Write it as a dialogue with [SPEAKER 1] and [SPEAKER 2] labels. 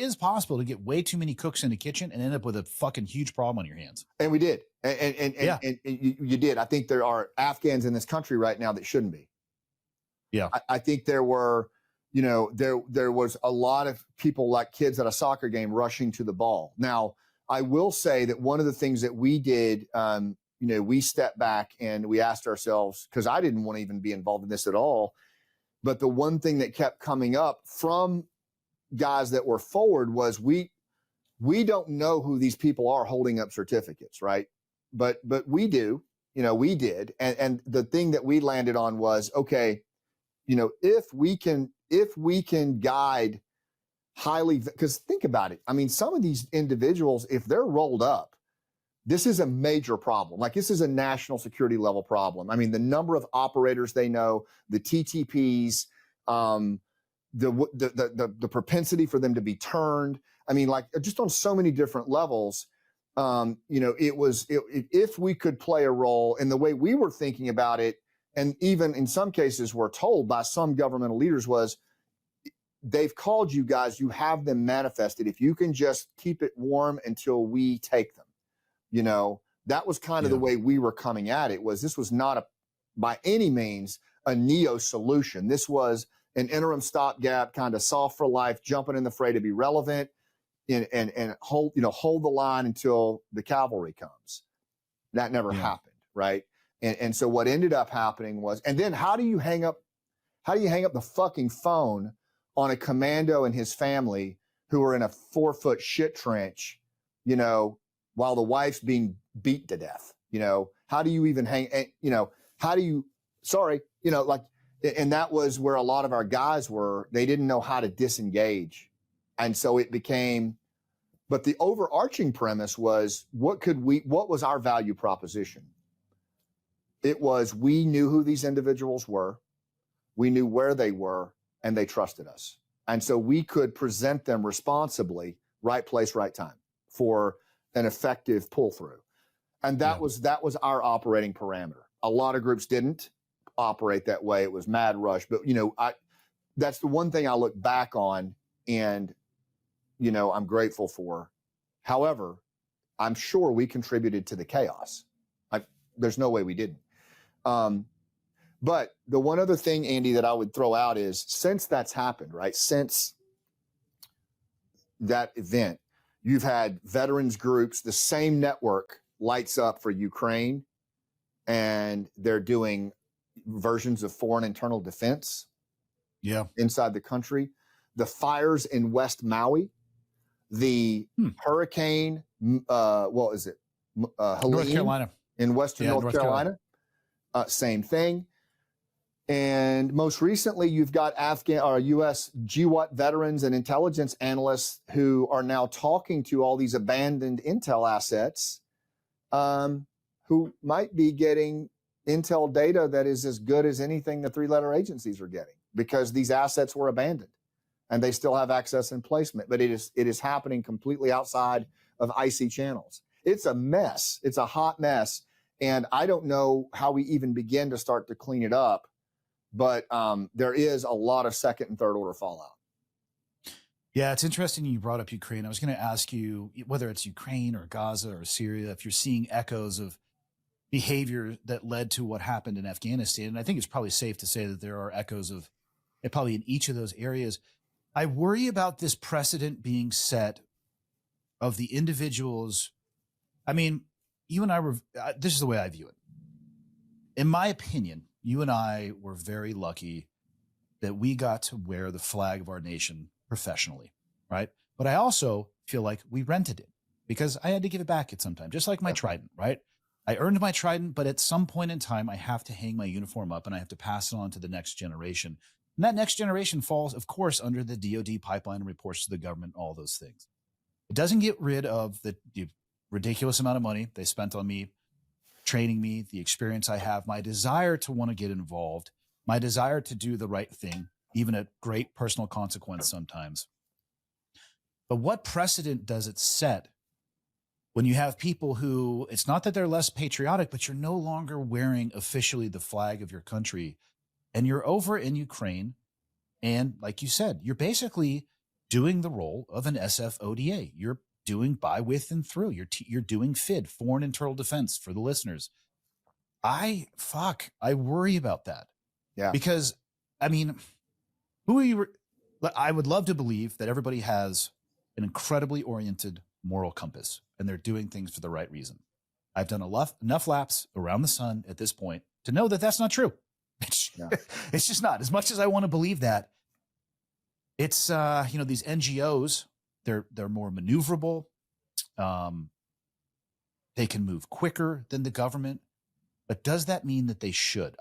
[SPEAKER 1] is possible to get way too many cooks in the kitchen and end up with a fucking huge problem on your hands.
[SPEAKER 2] And we did. And you did. I think there are Afghans in this country right now that shouldn't be.
[SPEAKER 1] Yeah.
[SPEAKER 2] I think there were, there was a lot of people like kids at a soccer game rushing to the ball. Now, I will say that one of the things that we did, we stepped back and we asked ourselves, because I didn't want to even be involved in this at all. But the one thing that kept coming up from guys that were forward was we don't know who these people are holding up certificates, right? But we do, we did. And the thing that we landed on was, okay, if we can guide highly, because think about it. I mean, some of these individuals, if they're rolled up, this is a major problem. Like, this is a national security level problem. I mean, the number of operators they know, the TTPs, the propensity for them to be turned. I mean, like, just on so many different levels, if we could play a role in the way we were thinking about it, and even in some cases we're told by some governmental leaders was, they've called you guys, you have them manifested. If you can just keep it warm until we take them, that was kind of the way we were coming at it. This was not by any means a neo solution. This was an interim stopgap, kind of soft for life, jumping in the fray to be relevant and hold the line until the cavalry comes. That never happened. Right. And so what ended up happening was, and then how do you hang up the fucking phone on a commando and his family who are in a 4-foot shit trench, while the wife's being beat to death? How do you even and that was where a lot of our guys were. They didn't know how to disengage. And so it became, but the overarching premise was, what was our value proposition? It was, we knew who these individuals were. We knew where they were, and they trusted us. And so we could present them responsibly, right place, right time, for an effective pull through. And that was our operating parameter. A lot of groups didn't operate that way. It was mad rush. But, that's the one thing I look back on and, I'm grateful for. However, I'm sure we contributed to the chaos. There's no way we didn't. But the one other thing, Andy, that I would throw out is, since that's happened, right? Since that event, you've had veterans groups, the same network lights up for Ukraine, and they're doing versions of foreign internal defense inside the country. The fires in West Maui, the hurricane, what is it? Helene,
[SPEAKER 1] North Carolina.
[SPEAKER 2] In Western North Carolina. Same thing. And most recently, you've got Afghan or U.S. GWAT veterans and intelligence analysts who are now talking to all these abandoned intel assets, who might be getting intel data that is as good as anything the three-letter agencies are getting, because these assets were abandoned and they still have access and placement. But it is happening completely outside of IC channels. It's a mess. It's a hot mess. And I don't know how we even begin to start to clean it up. But there is a lot of second and third order fallout.
[SPEAKER 1] Yeah, it's interesting you brought up Ukraine. I was going to ask you, whether it's Ukraine or Gaza or Syria, if you're seeing echoes of behavior that led to what happened in Afghanistan. And I think it's probably safe to say that there are echoes of it probably in each of those areas. I worry about this precedent being set of the individuals. I mean, you and I were, this is the way I view it. In my opinion, you and I were very lucky that we got to wear the flag of our nation professionally, right? But I also feel like we rented it because I had to give it back at some time, just like my Trident, right? I earned my Trident, but at some point in time, I have to hang my uniform up and I have to pass it on to the next generation. And that next generation falls, of course, under the DoD pipeline and reports to the government, all those things. It doesn't get rid of the ridiculous amount of money they spent on me, training me, the experience I have, my desire to want to get involved, my desire to do the right thing, even at great personal consequence sometimes. But what precedent does it set when you have people who, it's not that they're less patriotic, but you're no longer wearing officially the flag of your country, and you're over in Ukraine, and like you said, you're basically doing the role of an SFODA. You're doing by, with, and through. You're doing FID, foreign internal defense, for the listeners. I worry about that.
[SPEAKER 2] Yeah.
[SPEAKER 1] Because, I mean, I would love to believe that everybody has an incredibly oriented moral compass and they're doing things for the right reason. I've done enough laps around the sun at this point to know that that's not true. It's just not. As much as I want to believe that, it's these NGOs, they're more maneuverable. They can move quicker than the government. But does that mean that they should?